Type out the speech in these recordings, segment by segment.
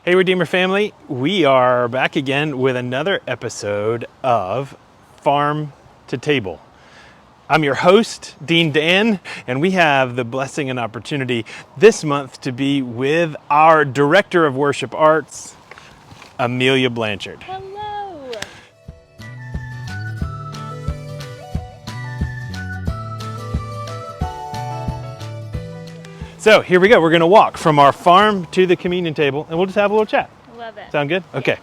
Hey Redeemer family, we are back again with another episode of Farm to Table. I'm your host, Dean Dan, and we have the blessing and opportunity this month to be with our Director of Worship Arts, Amelia Blanchard. Hello. So here we go. We're going to walk from our farm to the communion table, and we'll just have a little chat. Love it. Sound good? Okay.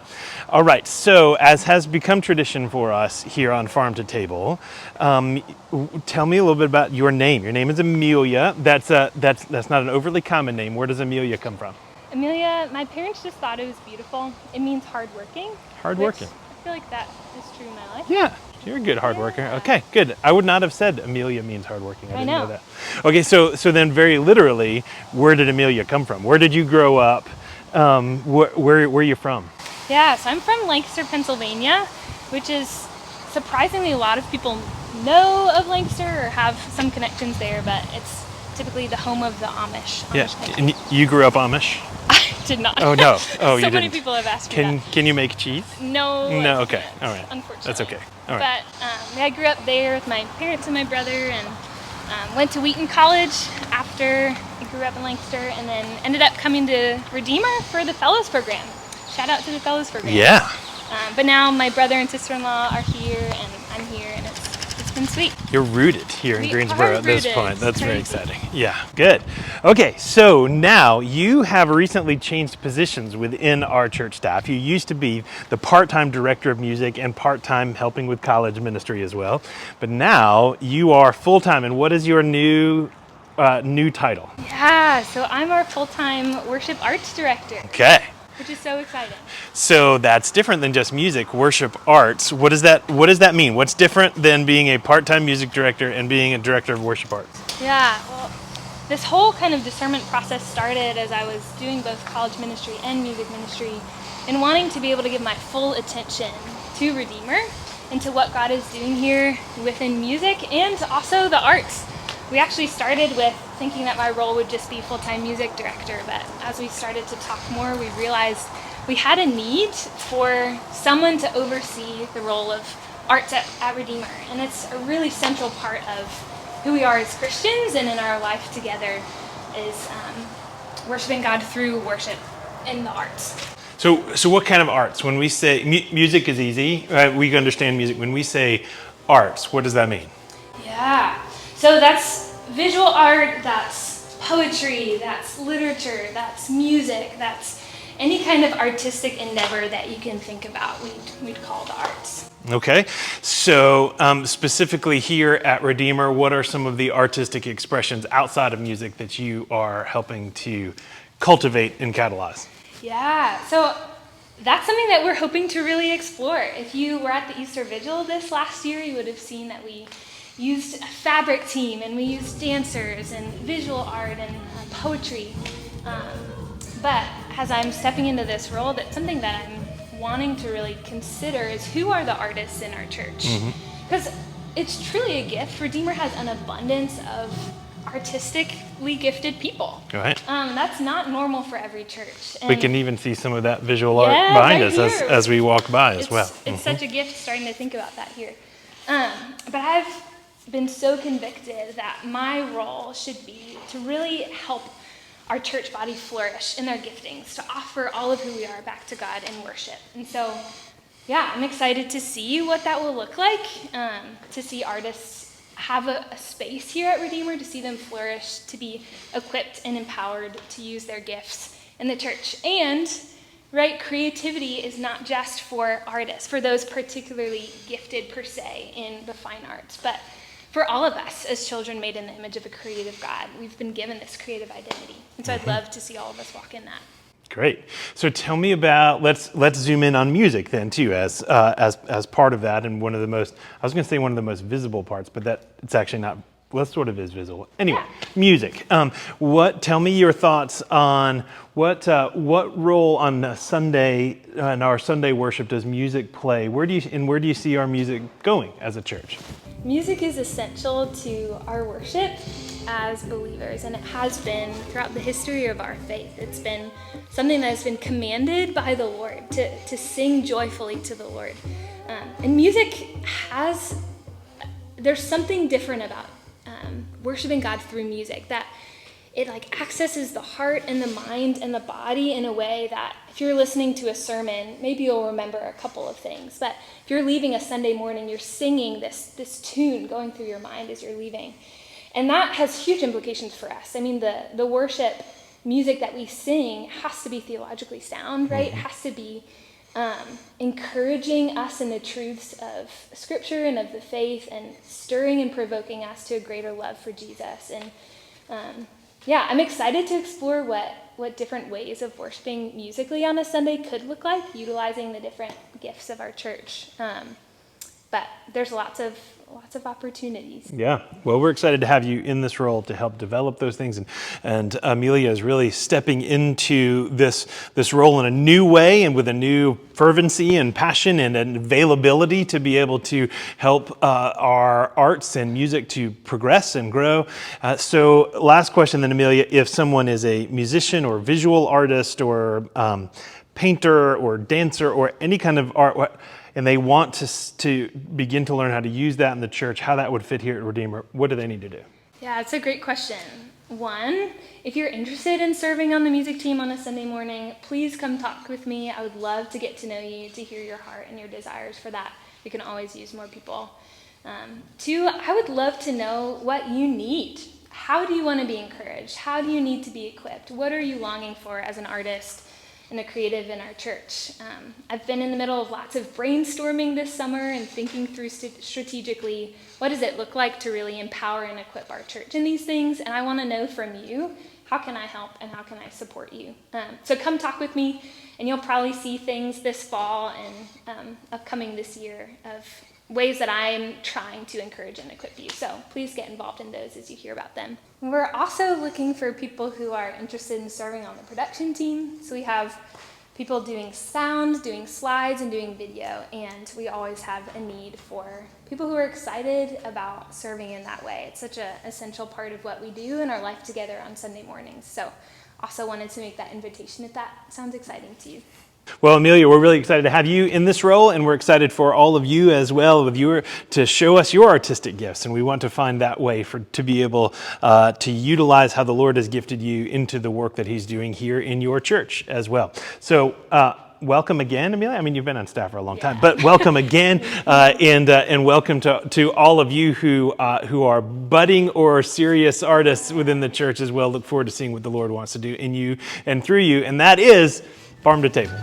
All right. So as has become tradition for us here on Farm to Table, tell me a little bit about your name. Your name is Amelia. That's not an overly common name. Where does Amelia come from? Amelia, my parents just thought it was beautiful. It means hardworking. Hardworking. I feel like that is true in my life. Yeah. You're a good hard worker. Yeah. Okay, good. I would not have said Amelia means hardworking. I didn't know know. that. Okay, so then very literally, where did Amelia come from? Where did you grow up? Where are you from? Yeah, so I'm from Lancaster, Pennsylvania, which is surprisingly a lot of people know of Lancaster or have some connections there, but it's typically the home of the Amish. Yeah, Amish and you grew up Amish? I did not. Oh, no. Oh, so you didn't. many people have asked me that. Can you make cheese? No. No, I okay. can't, All right. Unfortunately. That's okay. All right. But I grew up there with my parents and my brother, and went to Wheaton College after I grew up in Lancaster, and then ended up coming to Redeemer for the Fellows Program. Shout out to the Fellows Program. Yeah. But now my brother and sister-in-law are here, and I'm here, and it's been sweet. You're rooted here in We Greensboro are at this rooted. point. That's very Crazy. exciting. Yeah, good. Okay, so now you have recently changed positions within our church staff. You used to be the part-time director of music and part-time helping with college ministry as well. But now you are full-time. And what is your new title? Yeah, so I'm our full-time worship arts director, Okay. which is so exciting. So that's different than just music, worship arts. What does that mean? What's different than being a part-time music director and being a director of worship arts? Yeah, well, this whole kind of discernment process started as I was doing both college ministry and music ministry and wanting to be able to give my full attention to Redeemer and to what God is doing here within music and also the arts. We actually started with thinking that my role would just be full-time music director, but as we started to talk more, we realized we had a need for someone to oversee the role of arts at Redeemer, and it's a really central part of who we are as Christians and in our life together is worshiping God through worship in the arts. So what kind of arts? When we say music is easy, we understand music. When we say arts, what does that mean? Yeah, so that's visual art, that's poetry, that's literature, that's music, that's any kind of artistic endeavor that you can think about, we'd call the arts. Okay, so specifically here at Redeemer, what are some of the artistic expressions outside of music that you are helping to cultivate and catalyze? Yeah, so that's something that we're hoping to really explore. If you were at the Easter Vigil this last year, you would have seen that we used a fabric team and we used dancers and visual art and poetry. But as I'm stepping into this role, that's something that I'm wanting to really consider is who are the artists in our church? Because it's truly a gift. Redeemer has an abundance of artistically gifted people. Right. That's not normal for every church. We can even see some of that visual art Yeah, behind right us here. as we walk by as well. It's such a gift starting to think about that here. But I've been so convicted that my role should be to really help our church body flourish in their giftings, to offer all of who we are back to God in worship. And so, yeah, I'm excited to see what that will look like, to see artists have a space here at Redeemer, to see them flourish, to be equipped and empowered to use their gifts in the church. And, right, creativity is not just for artists, for those particularly gifted per se in the fine arts, but for all of us as children made in the image of a creative God. We've been given this creative identity. And so I'd love to see all of us walk in that. Great. So tell me about, let's zoom in on music then too, as part of that, and one of the most, I was going to say one of the most visible parts, but that it's actually not, well, it sort of is visible. Anyway, music. Tell me your thoughts on what role on a Sunday, in our Sunday worship does music play? Where do you see our music going as a church? Music is essential to our worship, as believers, and it has been throughout the history of our faith. It's been something that has been commanded by the Lord to sing joyfully to the Lord. And music there's something different about worshiping God through music, that it like accesses the heart and the mind and the body in a way that if you're listening to a sermon, maybe you'll remember a couple of things. But if you're leaving a Sunday morning, you're singing this tune going through your mind as you're leaving. And that has huge implications for us. I mean, the worship music that we sing has to be theologically sound, right? It has to be encouraging us in the truths of Scripture and of the faith, and stirring and provoking us to a greater love for Jesus. And I'm excited to explore what different ways of worshiping musically on a Sunday could look like, utilizing the different gifts of our church. But there's lots of opportunities. Yeah, well, we're excited to have you in this role to help develop those things, and Amelia is really stepping into this role in a new way and with a new fervency and passion and an availability to be able to help our arts and music to progress and grow. So last question then, Amelia, if someone is a musician or visual artist or painter or dancer or any kind of art, and they want to begin to learn how to use that in the church, how that would fit here at Redeemer, what do they need to do? Yeah, it's a great question. One, if you're interested in serving on the music team on a Sunday morning, please come talk with me. I would love to get to know you, to hear your heart and your desires for that. We can always use more people. Two, I would love to know what you need. How do you want to be encouraged? How do you need to be equipped? What are you longing for as an artist and a creative in our church? I've been in the middle of lots of brainstorming this summer and thinking through strategically, what does it look like to really empower and equip our church in these things? And I want to know from you, how can I help and how can I support you? So come talk with me, and you'll probably see things this fall and upcoming this year of ways that I'm trying to encourage and equip you. So please get involved in those as you hear about them. We're also looking for people who are interested in serving on the production team. So we have people doing sound, doing slides, and doing video. And we always have a need for people who are excited about serving in that way. It's such an essential part of what we do in our life together on Sunday mornings. So also wanted to make that invitation if that sounds exciting to you. Well, Amelia, we're really excited to have you in this role, and we're excited for all of you as well, to show us your artistic gifts, and we want to find that way to be able to utilize how the Lord has gifted you into the work that He's doing here in your church as well. So, welcome again, Amelia. I mean, you've been on staff for a long time, but welcome again, and welcome to all of you who are budding or serious artists within the church as well. Look forward to seeing what the Lord wants to do in you and through you, and that is farm to table.